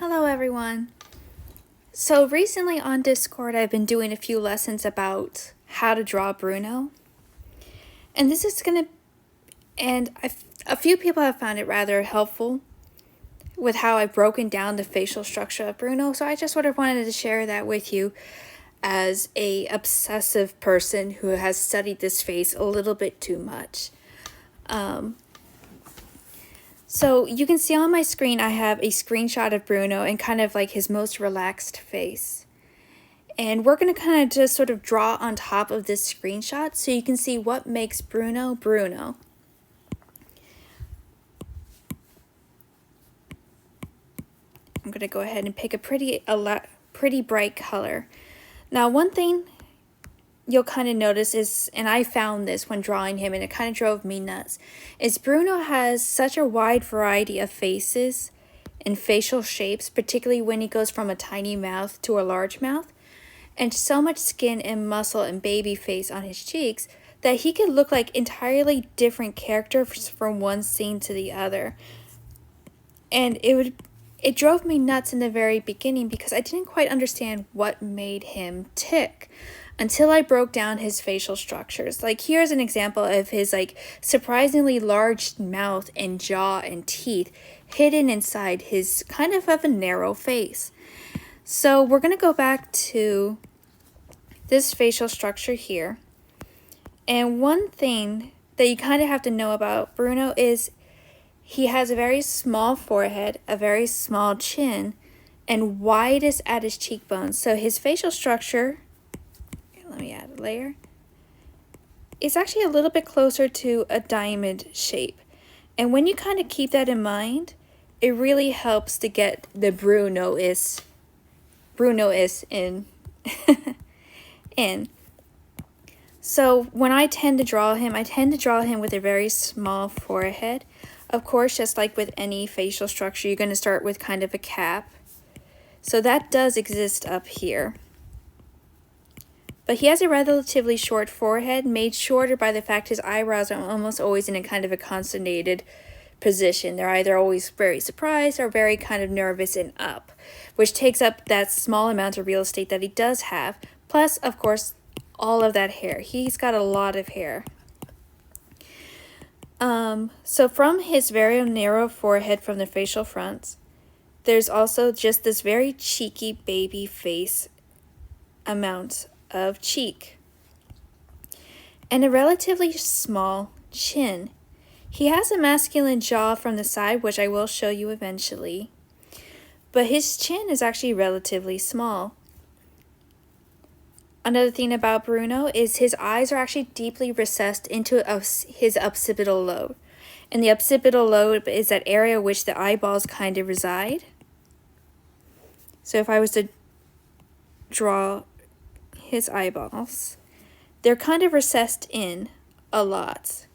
Hello everyone. So recently on Discord I've been doing a few lessons about how to draw Bruno. And this is a few people have found it rather helpful with how I've broken down the facial structure of Bruno. So I just sort of wanted to share that with you as a obsessive person who has studied this face a little bit too much. So you can see on my screen I have a screenshot of Bruno and kind of like his most relaxed face. And we're going to kind of just sort of draw on top of this screenshot so you can see what makes Bruno Bruno. I'm going to go ahead and pick a pretty bright color. Now one thing you'll kind of notice is, and I found this when drawing him and it kind of drove me nuts, is Bruno has such a wide variety of faces and facial shapes, particularly when he goes from a tiny mouth to a large mouth, and so much skin and muscle and baby face on his cheeks that he could look like entirely different characters from one scene to the other. And it drove me nuts in the very beginning because I didn't quite understand what made him tick until I broke down his facial structures. Like here's an example of his surprisingly large mouth and jaw and teeth hidden inside his kind of a narrow face. So we're going to go back to this facial structure here. And one thing that you kind of have to know about Bruno is he has a very small forehead, a very small chin, and widest at his cheekbones. So his facial structure, let me add a layer, it's actually a little bit closer to a diamond shape. And when you kind of keep that in mind, it really helps to get the Bruno-is in. in. So when I tend to draw him, I tend to draw him with a very small forehead. Of course, just like with any facial structure, you're going to start with kind of a cap. So that does exist up here. But he has a relatively short forehead, made shorter by the fact his eyebrows are almost always in a kind of a consternated position. They're either always very surprised or very kind of nervous and up, which takes up that small amount of real estate that he does have. Plus, of course, all of that hair. He's got a lot of hair. So from his very narrow forehead from the facial fronts, there's also just this very cheeky baby face amount of cheek and a relatively small chin. He has a masculine jaw from the side, which I will show you eventually, but his chin is actually relatively small. Another thing about Bruno is his eyes are actually deeply recessed into his occipital lobe. And the occipital lobe is that area which the eyeballs kind of reside. So if I was to draw his eyeballs, they're kind of recessed in a lot.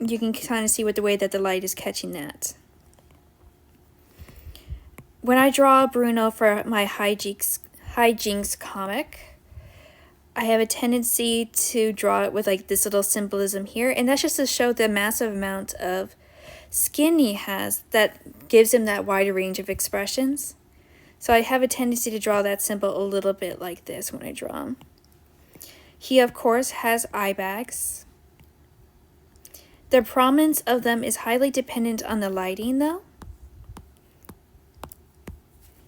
You can kind of see with the way that the light is catching that. When I draw Bruno for my hijinks comic, I have a tendency to draw it with this little symbolism here, and that's just to show the massive amount of skin he has that gives him that wider range of expressions. So I have a tendency to draw that symbol a little bit like this when I draw him. He, of course, has eye bags. The prominence of them is highly dependent on the lighting, though.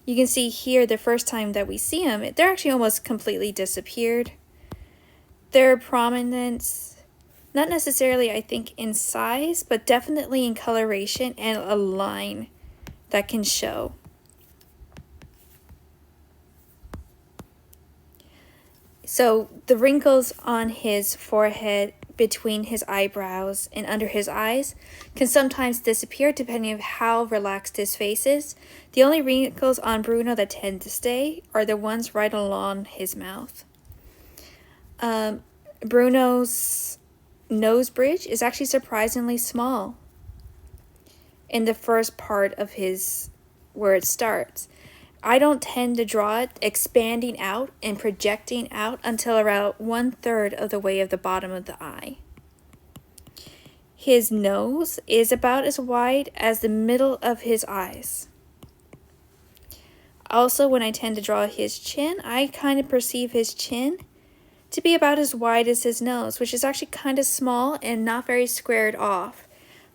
You can see here the first time that we see them, they're actually almost completely disappeared. Their prominence, not necessarily I think in size, but definitely in coloration and a line that can show. So the wrinkles on his forehead, between his eyebrows and under his eyes can sometimes disappear depending on how relaxed his face is. The only wrinkles on Bruno that tend to stay are the ones right along his mouth. Bruno's nose bridge is actually surprisingly small in the first part of his where it starts. I don't tend to draw it expanding out and projecting out until around 1/3 of the way of the bottom of the eye. His nose is about as wide as the middle of his eyes. Also, when I tend to draw his chin, I kind of perceive his chin to be about as wide as his nose, which is actually kind of small and not very squared off,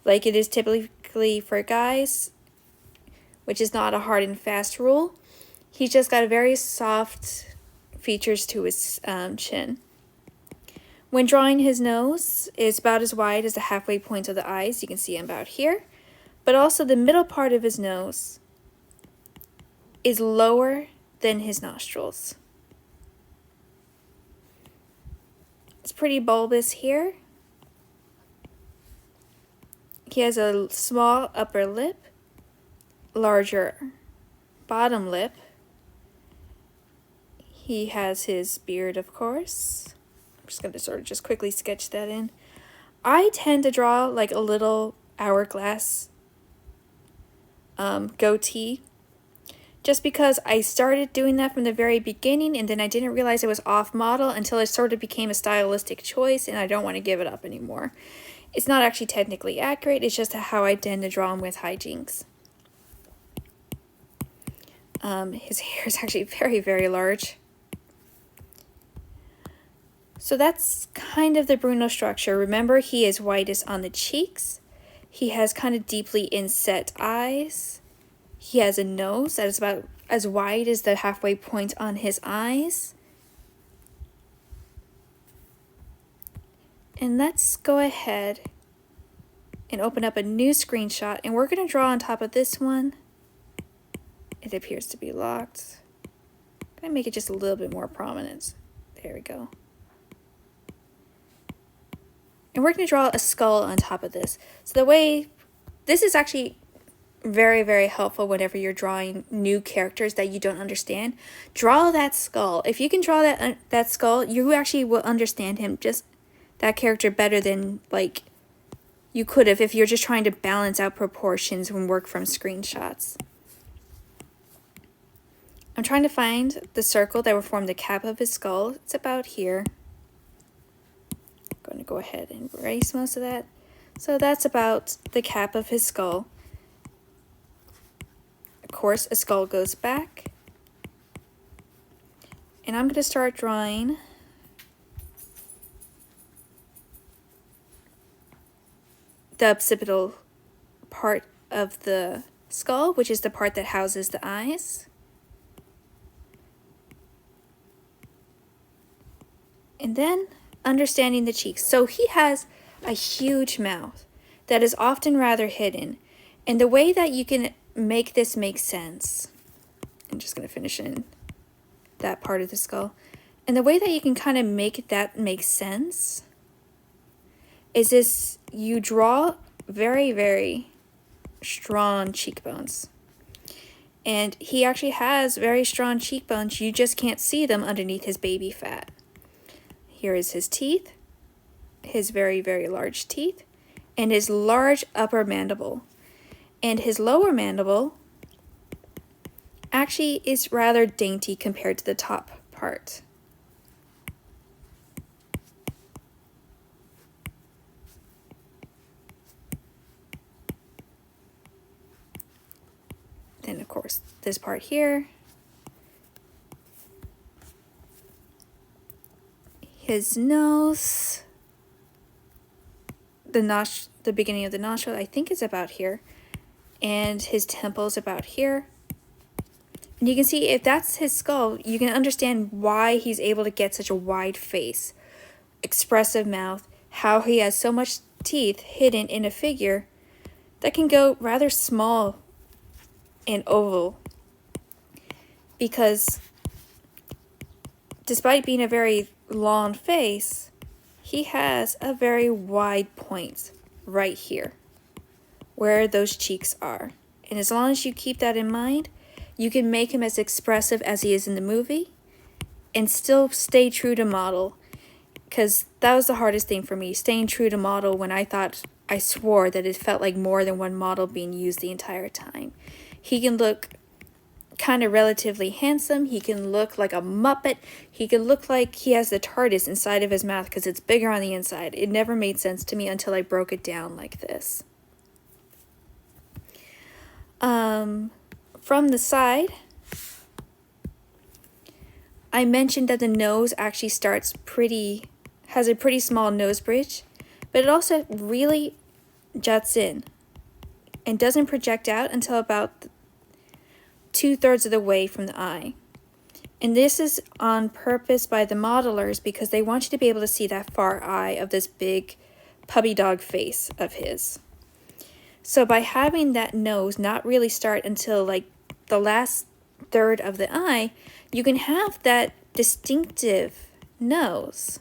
like it is typically for guys, which is not a hard and fast rule. He's just got a very soft features to his chin. When drawing his nose, it's about as wide as the halfway point of the eyes. You can see him about here. But also the middle part of his nose is lower than his nostrils. It's pretty bulbous here. He has a small upper lip, larger bottom lip. He has his beard, of course. I'm just going to sort of just quickly sketch that in. I tend to draw like a little hourglass goatee, just because I started doing that from the very beginning, and then I didn't realize it was off model until it sort of became a stylistic choice, and I don't want to give it up anymore. It's not actually technically accurate, it's just how I tend to draw him with hijinks. His hair is actually very, very large. So that's kind of the Bruno structure. Remember, he is whitest on the cheeks. He has kind of deeply inset eyes. He has a nose that is about as wide as the halfway point on his eyes. And let's go ahead and open up a new screenshot, and we're going to draw on top of this one. It appears to be locked. I'm going to make it just a little bit more prominent. There we go. And we're going to draw a skull on top of this. So the way, this is actually very, very helpful whenever you're drawing new characters that you don't understand. Draw that skull. If you can draw that skull, you actually will understand him, just that character, better than like you could have if you're just trying to balance out proportions and work from screenshots. I'm trying to find the circle that will form the cap of his skull. It's about here. I'm going to go ahead and erase most of that. So that's about the cap of his skull. Of course, a skull goes back. And I'm going to start drawing the occipital part of the skull, which is the part that houses the eyes. And then understanding the cheeks. So he has a huge mouth that is often rather hidden. And the way that you can make this make sense, I'm just going to finish in that part of the skull. And the way that you can kind of make that make sense is this: you draw very, very strong cheekbones. And he actually has very strong cheekbones. You just can't see them underneath his baby fat. Here is his teeth, his very, very large teeth, and his large upper mandible. And his lower mandible actually is rather dainty compared to the top part. Then, of course, this part here. His nose, the beginning of the nostril, I think is about here, and his temples about here. And you can see if that's his skull, you can understand why he's able to get such a wide face, expressive mouth, how he has so much teeth hidden in a figure that can go rather small and oval, because despite being a very long face, he has a very wide point right here where those cheeks are. And as long as you keep that in mind, you can make him as expressive as he is in the movie and still stay true to model, because that was the hardest thing for me, staying true to model when I swore that it felt like more than one model being used the entire time. He can look kind of relatively handsome. He can look like a Muppet. He can look like he has the TARDIS inside of his mouth because it's bigger on the inside. It never made sense to me until I broke it down like this. From the side, I mentioned that the nose actually has a pretty small nose bridge, but it also really juts in and doesn't project out until about 2/3 of the way from the eye. And this is on purpose by the modelers because they want you to be able to see that far eye of this big puppy dog face of his. So by having that nose not really start until like the last third of the eye, you can have that distinctive nose,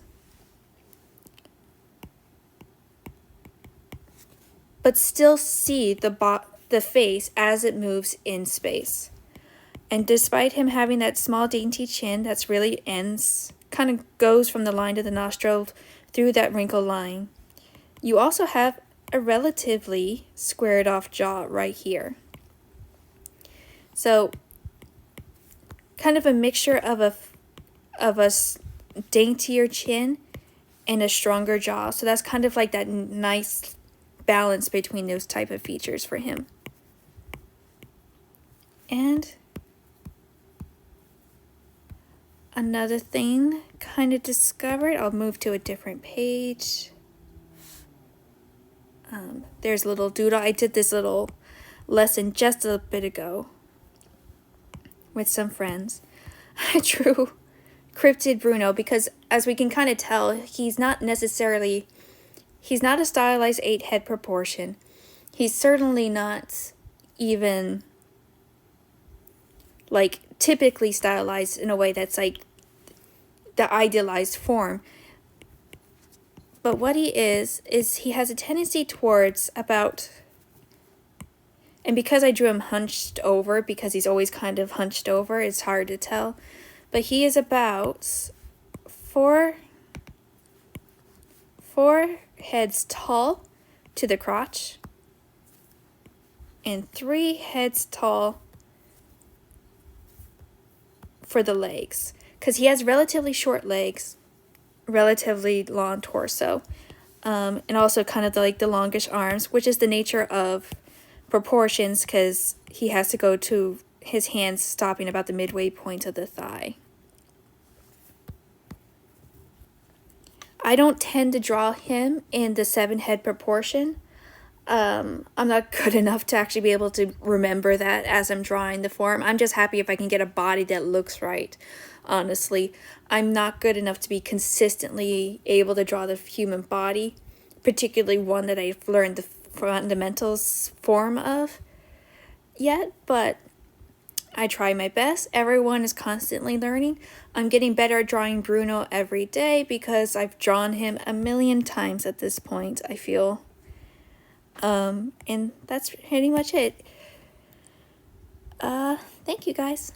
but still see the face as it moves in space. And despite him having that small dainty chin that's really kind of goes from the line of the nostril through that wrinkle line, you also have a relatively squared off jaw right here. So kind of a mixture of a daintier chin and a stronger jaw. So that's kind of like that nice balance between those type of features for him. And another thing kind of discovered, I'll move to a different page. There's a little doodle. I did this little lesson just a bit ago with some friends. I drew cryptid Bruno because, as we can kind of tell, he's not a stylized 8 head proportion. He's certainly not even like typically stylized in a way that's like the idealized form. But what he is he has a tendency towards about, and because I drew him hunched over, because he's always kind of hunched over, it's hard to tell, but he is about four heads tall to the crotch and 3 heads tall for the legs, because he has relatively short legs, relatively long torso, and also kind of the longish arms, which is the nature of proportions because he has to go to his hands stopping about the midway point of the thigh. I don't tend to draw him in the 7 head proportion. I'm not good enough to actually be able to remember that as I'm drawing the form. I'm just happy if I can get a body that looks right. Honestly, I'm not good enough to be consistently able to draw the human body, particularly one that I've learned the fundamentals form of yet, but I try my best. Everyone is constantly learning. I'm getting better at drawing Bruno every day because I've drawn him a million times at this point, I feel. And that's pretty much it. Thank you guys.